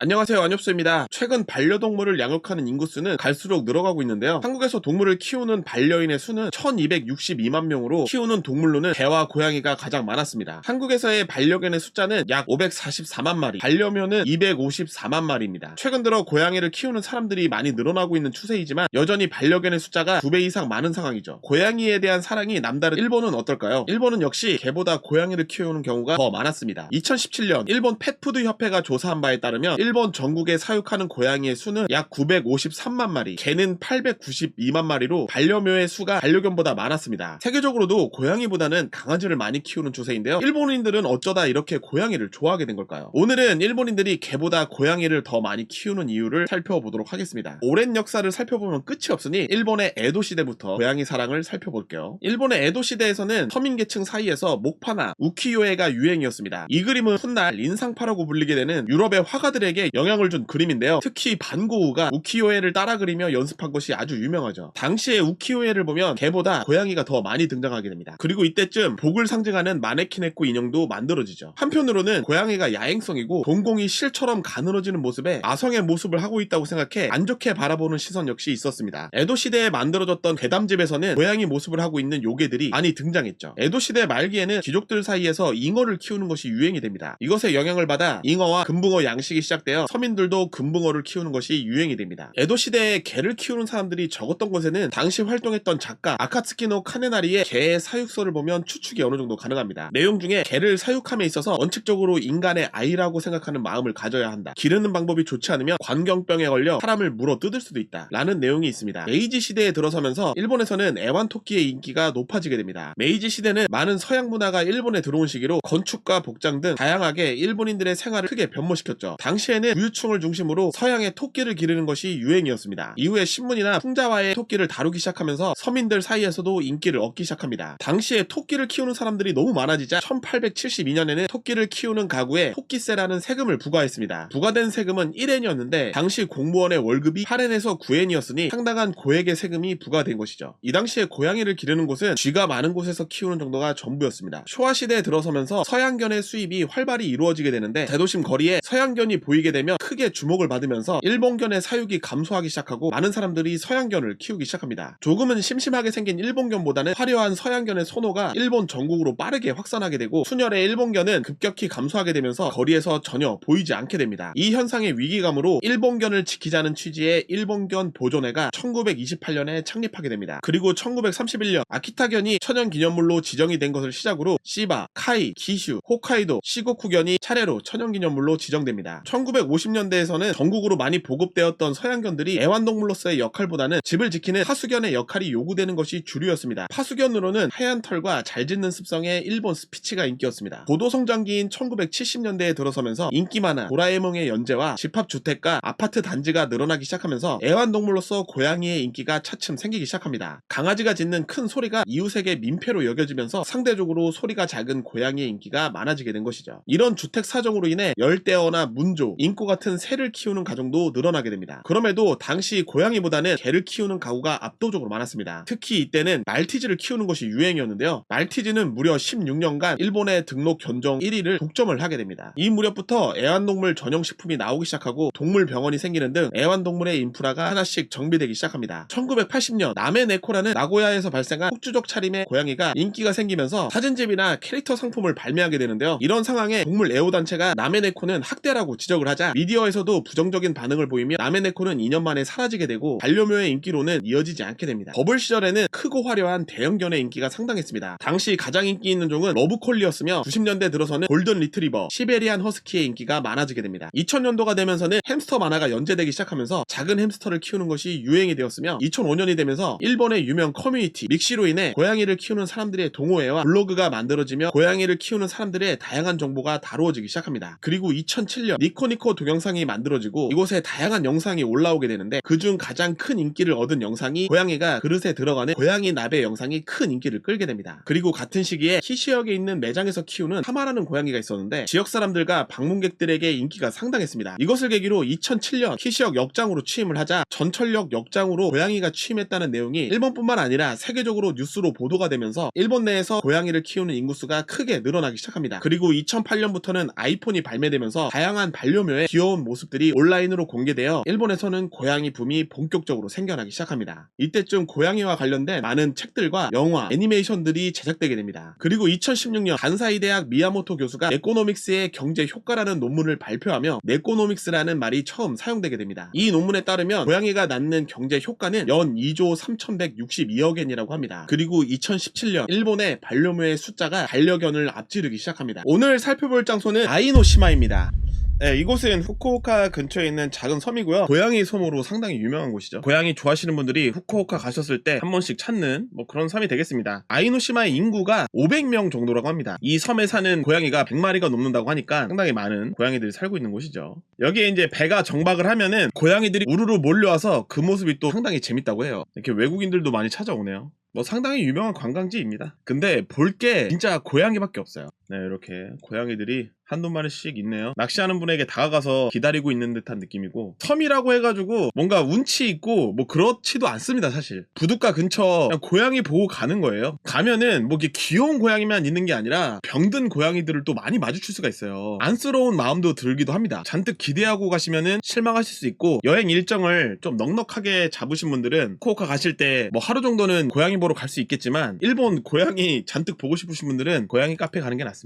안녕하세요, 안엽수입니다. 최근 반려동물을 양육하는 인구수는 갈수록 늘어가고 있는데요. 한국에서 동물을 키우는 반려인의 수는 1262만 명으로 키우는 동물로는 개와 고양이가 가장 많았습니다. 한국에서의 반려견의 숫자는 약 544만 마리, 반려묘는 254만 마리입니다. 최근 들어 고양이를 키우는 사람들이 많이 늘어나고 있는 추세이지만 여전히 반려견의 숫자가 2배 이상 많은 상황이죠. 고양이에 대한 사랑이 남다른 일본은 어떨까요? 일본은 역시 개보다 고양이를 키우는 경우가 더 많았습니다. 2017년 일본 펫푸드 협회가 조사한 바에 따르면 일본 전국에 사육하는 고양이의 수는 약 953만 마리, 개는 892만 마리로 반려묘의 수가 반려견보다 많았습니다. 세계적으로도 고양이보다는 강아지를 많이 키우는 추세인데요. 일본인들은 어쩌다 이렇게 고양이를 좋아하게 된 걸까요? 오늘은 일본인들이 개보다 고양이를 더 많이 키우는 이유를 살펴보도록 하겠습니다. 오랜 역사를 살펴보면 끝이 없으니 일본의 에도 시대부터 고양이 사랑을 살펴볼게요. 일본의 에도 시대에서는 서민 계층 사이에서 목파나 우키요에가 유행이었습니다. 이 그림은 훗날 린상파라고 불리게 되는 유럽의 화가들에게 영향을 준 그림인데요. 특히 반고우가 우키요에를 따라 그리며 연습한 것이 아주 유명하죠. 당시의 우키요에를 보면 개보다 고양이가 더 많이 등장하게 됩니다. 그리고 이때쯤 복을 상징하는 마네키네코 인형도 만들어지죠. 한편으로는 고양이가 야행성이고 동공이 실처럼 가늘어지는 모습에 아성의 모습을 하고 있다고 생각해 안 좋게 바라보는 시선 역시 있었습니다. 에도 시대에 만들어졌던 괴담집에서는 고양이 모습을 하고 있는 요괴들이 많이 등장했죠. 에도 시대 말기에는 귀족들 사이에서 잉어를 키우는 것이 유행이 됩니다. 이것에 영향을 받아 잉어와 금붕어 양식이 시작되어 서민들도 금붕어를 키우는 것이 유행이 됩니다. 에도 시대에 개를 키우는 사람들이 적었던 곳에는 당시 활동했던 작가 아카츠키노 카네나리의 개의 사육서를 보면 추측이 어느 정도 가능합니다. 내용 중에 개를 사육함에 있어서 원칙적으로 인간의 아이라고 생각하는 마음을 가져야 한다. 기르는 방법이 좋지 않으면 관경병에 걸려 사람을 물어 뜯을 수도 있다. 라는 내용이 있습니다. 메이지 시대에 들어서면서 일본에서는 애완토끼의 인기가 높아지게 됩니다. 메이지 시대는 많은 서양 문화가 일본에 들어온 시기로 건축과 복장 등 다양하게 일본인들의 생활을 크게 변모시켰죠. 당시에는 부유층을 중심으로 서양의 토끼를 기르는 것이 유행이었습니다. 이후에 신문이나 풍자와의 토끼를 다루기 시작하면서 서민들 사이에서도 인기를 얻기 시작합니다. 당시에 토끼를 키우는 사람들이 너무 많아지자 1872년에는 토끼를 키우는 가구에 토끼세라는 세금을 부과했습니다. 부과된 세금은 1엔이었는데 당시 공무원의 월급이 8엔에서 9엔이었으니 상당한 고액의 세금이 부과된 것이죠. 이 당시에 고양이를 기르는 곳은 쥐가 많은 곳에서 키우는 정도가 전부였습니다. 쇼와 시대에 들어서면서 서양견의 수입이 활발히 이루어지게 되는데 대도심 거리에 서양견이 보이게 되면 크게 주목을 받으면서 일본견의 사육이 감소하기 시작하고 많은 사람들이 서양견을 키우기 시작합니다. 조금은 심심하게 생긴 일본견보다는 화려한 서양견의 선호가 일본 전국으로 빠르게 확산하게 되고 순혈의 일본견은 급격히 감소하게 되면서 거리에서 전혀 보이지 않게 됩니다. 이 현상의 위기감으로 일본견을 지키자는 취지의 일본견 보존회가 1928년에 창립하게 됩니다. 그리고 1931년 아키타견이 천연기념물로 지정이 된 것을 시작으로 시바, 카이, 기슈, 홋카이도, 시고쿠견이 차례로 천연기념물로 지정됩니다. 1950년대에서는 전국으로 많이 보급되었던 서양견들이 애완동물로서의 역할보다는 집을 지키는 파수견의 역할이 요구되는 것이 주류였습니다. 파수견으로는 하얀 털과 잘 짖는 습성의 일본 스피치가 인기였습니다. 고도성장기인 1970년대에 들어서면서 인기 만화 도라에몽의 연재와 집합주택과 아파트 단지가 늘어나기 시작하면서 애완동물로서 고양이의 인기가 차츰 생기기 시작합니다. 강아지가 짖는 큰 소리가 이웃에게 민폐로 여겨지면서 상대적으로 소리가 작은 고양이의 인기가 많아지게 된 것이죠. 이런 주택 사정으로 인해 열대어나 문조, 인코 같은 새를 키우는 가정도 늘어나게 됩니다. 그럼에도 당시 고양이보다는 개를 키우는 가구가 압도적으로 많았습니다. 특히 이때는 말티즈를 키우는 것이 유행이었는데요. 말티즈는 무려 16년간 일본의 등록 견종 1위를 독점을 하게 됩니다. 이 무렵부터 애완동물 전용식품이 나오기 시작하고 동물병원이 생기는 등 애완동물의 인프라가 하나씩 정비되기 시작합니다. 1980년 나메네코라는 나고야에서 발생한 폭주적 차림의 고양이가 인기가 생기면서 사진집이나 캐릭터 상품을 발매하게 되는데요. 이런 상황에 동물 애호단체가 나메네코는 학대라고 지적을 하자 미디어에서도 부정적인 반응을 보이며 나메네코는 2년 만에 사라지게 되고 반려묘의 인기로는 이어지지 않게 됩니다. 버블 시절에는 크고 화려한 대형견의 인기가 상당했습니다. 당시 가장 인기 있는 종은 러브콜리였으며 90년대 들어서는 골든 리트리버, 시베리안 허스키의 인기가 많아지게 됩니다. 2000년도가 되면서는 햄스터 만화가 연재되기 시작하면서 작은 햄스터를 키우는 것이 유행이 되었으며 2005년이 되면서 일본의 유명 커뮤니티 믹시로 인해 고양이를 키우는 사람들의 동호회와 블로그가 만들어지며 고양이를 키우는 사람들의 다양한 정보가 다루어지기 시작합니다. 그리고 2007년 니코니코 동영상이 만들어지고 이곳에 다양한 영상이 올라오게 되는데 그중 가장 큰 인기를 얻은 영상이 고양이가 그릇에 들어가는 고양이 나베 영상이 큰 인기를 끌게 됩니다. 그리고 같은 시기에 키시역에 있는 매장에서 키우는 하마라는 고양이가 있었는데 지역 사람들과 방문객들에게 인기가 상당했습니다. 이것을 계기로 2007년 키시역 역장으로 취임을 하자 전철역 역장으로 고양이가 취임했다는 내용이 일본뿐만 아니라 세계적으로 뉴스로 보도가 되면서 일본 내에서 고양이를 키우는 인구수가 크게 늘어나기 시작합니다. 그리고 2008년부터는 아이폰이 발매되면서 다양한 반려묘 반려묘의 귀여운 모습들이 온라인으로 공개되어 일본에서는 고양이 붐이 본격적으로 생겨나기 시작합니다. 이때쯤 고양이와 관련된 많은 책들과 영화, 애니메이션들이 제작되게 됩니다. 그리고 2016년 간사이 대학 미야모토 교수가 네코노믹스의 경제 효과라는 논문을 발표하며 네코노믹스라는 말이 처음 사용되게 됩니다. 이 논문에 따르면 고양이가 낳는 경제 효과는 연 2조 3162억 엔이라고 합니다. 그리고 2017년 일본의 반려묘의 숫자가 반려견을 앞지르기 시작합니다. 오늘 살펴볼 장소는 아이노시마입니다. 네, 이곳은 후쿠오카 근처에 있는 작은 섬이고요. 고양이 섬으로 상당히 유명한 곳이죠. 고양이 좋아하시는 분들이 후쿠오카 가셨을 때 한 번씩 찾는 뭐 그런 섬이 되겠습니다. 아이노시마의 인구가 500명 정도라고 합니다. 이 섬에 사는 고양이가 100마리가 넘는다고 하니까 상당히 많은 고양이들이 살고 있는 곳이죠. 여기에 이제 배가 정박을 하면은 고양이들이 우르르 몰려와서 그 모습이 또 상당히 재밌다고 해요. 이렇게 외국인들도 많이 찾아오네요. 뭐 상당히 유명한 관광지입니다. 근데 볼 게 진짜 고양이밖에 없어요. 네, 이렇게 고양이들이 한두 마리씩 있네요. 낚시하는 분에게 다가가서 기다리고 있는 듯한 느낌이고, 섬이라고 해가지고 뭔가 운치 있고 뭐 그렇지도 않습니다. 사실 부둣가 근처 그냥 고양이 보고 가는 거예요. 가면은 뭐 이렇게 귀여운 고양이만 있는 게 아니라 병든 고양이들을 또 많이 마주칠 수가 있어요. 안쓰러운 마음도 들기도 합니다. 잔뜩 기대하고 가시면은 실망하실 수 있고, 여행 일정을 좀 넉넉하게 잡으신 분들은 후쿠오카 가실 때 뭐 하루 정도는 고양이 보러 갈 수 있겠지만, 일본 고양이 잔뜩 보고 싶으신 분들은 고양이 카페 가는 게 낫습니다.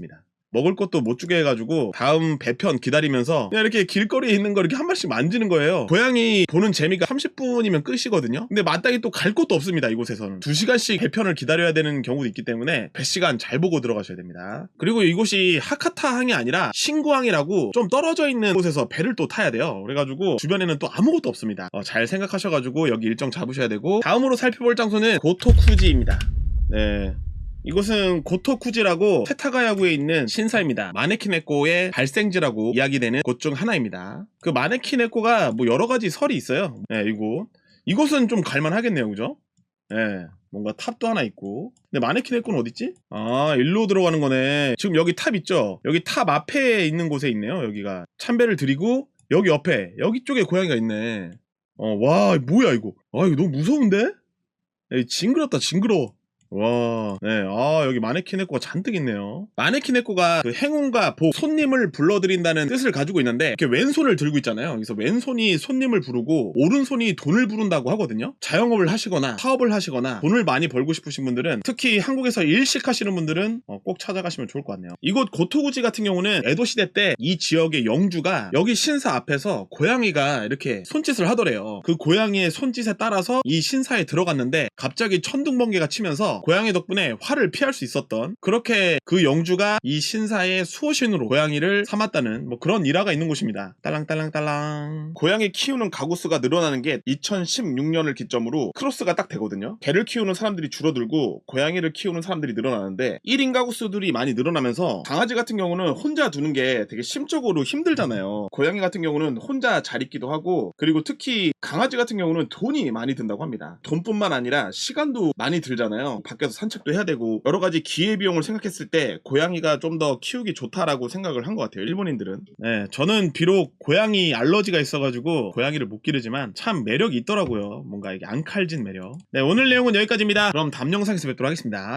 먹을 것도 못 주게 해가지고 다음 배편 기다리면서 그냥 이렇게 길거리에 있는 거 이렇게 한 마리씩 만지는 거예요. 고양이 보는 재미가 30분이면 끝이거든요. 근데 마땅히 또 갈 곳도 없습니다. 이곳에서는 2시간씩 배편을 기다려야 되는 경우도 있기 때문에 배 시간 잘 보고 들어가셔야 됩니다. 그리고 이곳이 하카타항이 아니라 신구항이라고 좀 떨어져 있는 곳에서 배를 또 타야 돼요. 그래가지고 주변에는 또 아무것도 없습니다. 잘 생각하셔가지고 여기 일정 잡으셔야 되고, 다음으로 살펴볼 장소는 고토쿠지입니다. 네, 이곳은 고토쿠지라고 세타가야구에 있는 신사입니다. 마네키네코의 발생지라고 이야기되는 곳 중 하나입니다. 그 마네키네코가 뭐 여러가지 설이 있어요. 네, 이곳은 좀 갈만하겠네요. 그죠? 네, 뭔가 탑도 하나 있고. 근데 마네키네코는 어딨지? 아, 일로 들어가는 거네. 지금 여기 탑 있죠? 여기 탑 앞에 있는 곳에 있네요. 여기가 참배를 드리고, 여기 옆에 여기 쪽에 고양이가 있네. 와, 뭐야 이거. 아, 이거 너무 무서운데? 징그럽다, 징그러워. 와, 네, 여기 마네키네코가 잔뜩 있네요. 마네키네코가 그 행운과 복, 손님을 불러들인다는 뜻을 가지고 있는데, 이렇게 왼손을 들고 있잖아요. 그래서 왼손이 손님을 부르고 오른손이 돈을 부른다고 하거든요. 자영업을 하시거나 사업을 하시거나 돈을 많이 벌고 싶으신 분들은, 특히 한국에서 일식 하시는 분들은 꼭 찾아가시면 좋을 것 같네요. 이곳 고토구지 같은 경우는 에도 시대 때 이 지역의 영주가 여기 신사 앞에서 고양이가 이렇게 손짓을 하더래요. 그 고양이의 손짓에 따라서 이 신사에 들어갔는데, 갑자기 천둥번개가 치면서 고양이 덕분에 화를 피할 수 있었던, 그렇게 그 영주가 이 신사의 수호신으로 고양이를 삼았다는 뭐 그런 일화가 있는 곳입니다. 딸랑딸랑딸랑. 고양이 키우는 가구 수가 늘어나는 게 2016년을 기점으로 크로스가 딱 되거든요. 개를 키우는 사람들이 줄어들고 고양이를 키우는 사람들이 늘어나는데, 1인 가구 수들이 많이 늘어나면서 강아지 같은 경우는 혼자 두는 게 되게 심적으로 힘들잖아요. 고양이 같은 경우는 혼자 잘 있기도 하고, 그리고 특히 강아지 같은 경우는 돈이 많이 든다고 합니다. 돈뿐만 아니라 시간도 많이 들잖아요. 밖에서 산책도 해야 되고, 여러가지 기회비용을 생각했을 때 고양이가 좀 더 키우기 좋다라고 생각을 한 것 같아요, 일본인들은. 네, 저는 비록 고양이 알러지가 있어가지고 고양이를 못 기르지만 참 매력이 있더라고요. 뭔가 이게 앙칼진 매력. 네, 오늘 내용은 여기까지입니다. 그럼 다음 영상에서 뵙도록 하겠습니다.